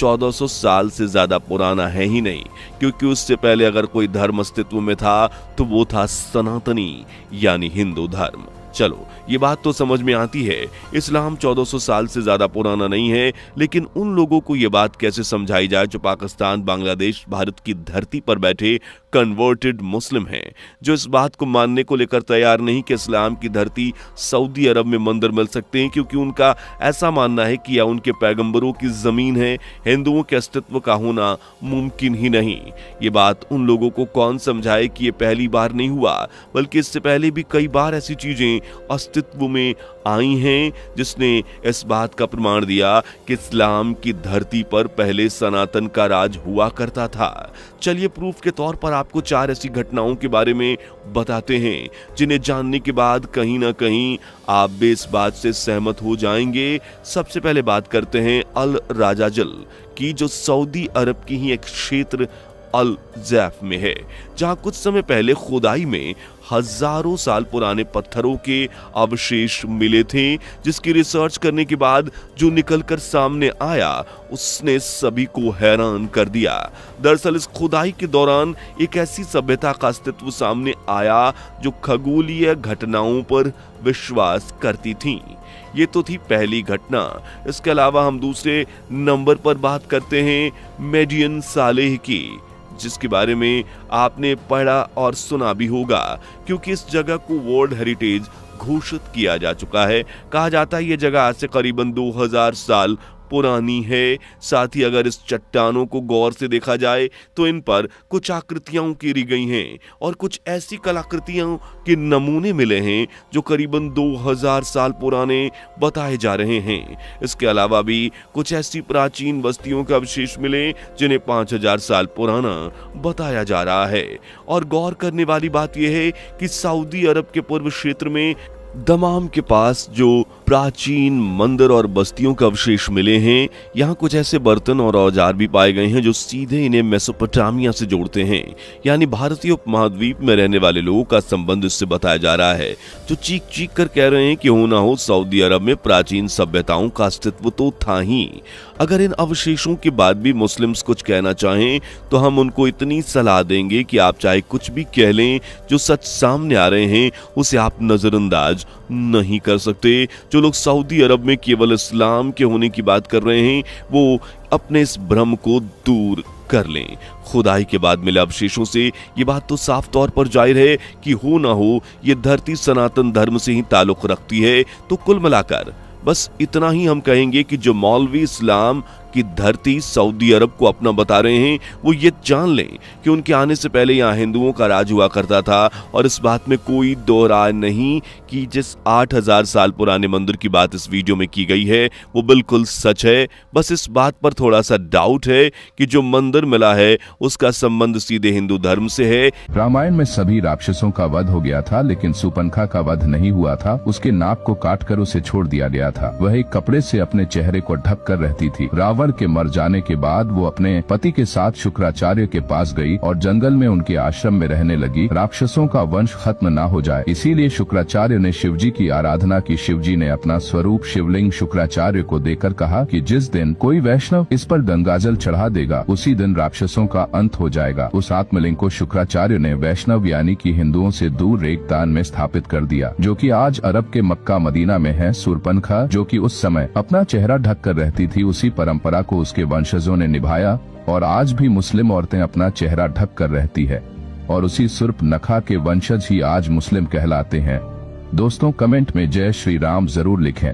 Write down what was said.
1400 साल से ज्यादा पुराना है ही नहीं, क्योंकि उससे पहले अगर कोई धर्म अस्तित्व में था तो वो था सनातनी यानी हिंदू धर्म। चलो ये बात तो समझ में आती है, इस्लाम 1400 साल से ज्यादा पुराना नहीं है, लेकिन उन लोगों को ये बात कैसे समझाई जाए जो पाकिस्तान, बांग्लादेश, भारत की धरती पर बैठे कन्वर्टेड मुस्लिम हैं, जो इस बात को मानने को लेकर तैयार नहीं कि इस्लाम की धरती सऊदी अरब में मंदिर मिल सकते हैं, क्योंकि उनका ऐसा मानना है कि यह उनके पैगंबरों की जमीन है, हिंदुओं के अस्तित्व का होना मुमकिन ही नहीं। ये बात उन लोगों को कौन समझाए कि ये पहली बार नहीं हुआ, बल्कि इससे पहले भी कई बार ऐसी चीजें अस्तित्व में आई हैं जिसने इस बात का प्रमाण दिया कि इस्लाम की धरती पर पहले सनातन का राज हुआ करता था। चलिए प्रूफ के तौर पर आपको 4 ऐसी घटनाओं के बारे में बताते हैं जिन्हें जानने के बाद कहीं ना कहीं आप भी इस बात से सहमत हो जाएंगे। सबसे पहले बात करते हैं अल राजाजल की, जो सऊदी अरब की ही एक क्षेत्र अल जैफ में है, जहां कुछ समय पहले खुदाई में हजारों साल पुराने पत्थरों के अवशेष मिले थे, जिसकी रिसर्च करने के बाद जो निकलकर सामने आया उसने सभी को हैरान कर दिया। दरअसल इस खुदाई के दौरान एक ऐसी सभ्यता का अस्तित्व सामने आया जो खगोलीय घटनाओं पर विश्वास करती थी। ये तो थी पहली घटना। इसके अलावा हम दूसरे नंबर पर बात करते हैं मेडियन सालेह की, जिसके बारे में आपने पढ़ा और सुना भी होगा, क्योंकि इस जगह को वर्ल्ड हेरिटेज घोषित किया जा चुका है। कहा जाता है ये जगह आज से करीबन 2000 साल पुरानी है। साथ ही अगर इस चट्टानों को गौर से देखा जाए तो इन पर कुछ आकृतियां उकेरी गई हैं और कुछ ऐसी कलाकृतियों के नमूने मिले हैं जो करीबन 2000 साल पुराने बताए जा रहे हैं। इसके अलावा भी कुछ ऐसी प्राचीन बस्तियों के अवशेष मिले जिन्हें 5000 साल पुराना बताया जा रहा है। और गौर करने वाली बात यह है कि सऊदी अरब के पूर्व क्षेत्र में दमाम के पास जो प्राचीन मंदिर और बस्तियों के अवशेष मिले हैं, यहाँ कुछ ऐसे बर्तन और औजार भी पाए गए हैं जो सीधे इन्हें मेसोपोटामिया से जोड़ते हैं, यानी भारतीय उपमहाद्वीप में रहने वाले लोगों का संबंध इससे बताया जा रहा है, जो चीख चीख कर कह रहे हैं कि हो ना हो सऊदी अरब में प्राचीन सभ्यताओं का अस्तित्व तो था ही। अगर इन अवशेषों के बाद भी मुस्लिम्स कुछ कहना चाहें तो हम उनको इतनी सलाह देंगे कि आप चाहे कुछ भी कह लें, जो सच सामने आ रहे हैं उसे आप नजरअंदाज नहीं कर सकते। जो लोग सऊदी अरब में केवल इस्लाम के होने की बात कर रहे हैं वो अपने इस भ्रम को दूर कर लें। खुदाई के बाद मिले अवशेषों से ये बात तो साफ तौर पर जाहिर है कि हो ना हो ये धरती सनातन धर्म से ही ताल्लुक रखती है। तो कुल मिलाकर बस इतना ही हम कहेंगे कि जो मौलवी इस्लाम की धरती सऊदी अरब को अपना बता रहे हैं वो ये जान लें कि उनके आने से पहले यहाँ हिंदुओं का राज हुआ करता था, और इस बात में कोई दो राय नहीं कि जिस 8000 साल पुराने मंदिर की बात इस वीडियो में की गई है वो बिल्कुल सच है। बस इस बात पर थोड़ा सा डाउट है कि जो मंदिर मिला है उसका संबंध सीधे हिंदू धर्म से है। रामायण में सभी राक्षसों का वध हो गया था, लेकिन सुपनखा का वध नहीं हुआ था। उसके नाक को काटकर उसे छोड़ दिया गया था। वह एक कपड़े से अपने चेहरे को ढक कर रहती थी। रावण के मर जाने के बाद वो अपने पति के साथ शुक्राचार्य के पास गई और जंगल में उनके आश्रम में रहने लगी, राक्षसों का वंश खत्म न हो जाए। इसीलिए शुक्राचार्य ने शिवजी की आराधना की। शिवजी ने अपना स्वरूप शिवलिंग शुक्राचार्य को देकर कहा कि जिस दिन कोई वैष्णव इस पर गंगाजल चढ़ा देगा उसी दिन राक्षसों का अंत हो जाएगा। उस आत्मलिंग को शुक्राचार्य ने वैष्णव यानी कि हिंदुओं से दूर रेगिस्तान में स्थापित कर दिया, जो कि आज अरब के मक्का मदीना में है। सुरपनखा जो कि उस समय अपना चेहरा ढक कर रहती थी, उसी परंपरा को उसके वंशजों ने निभाया और आज भी मुस्लिम औरतें अपना चेहरा ढक कर रहती है, और उसी सुर्पनखा के वंशज ही आज मुस्लिम कहलाते हैं। दोस्तों कमेंट में जय श्री राम जरूर लिखें।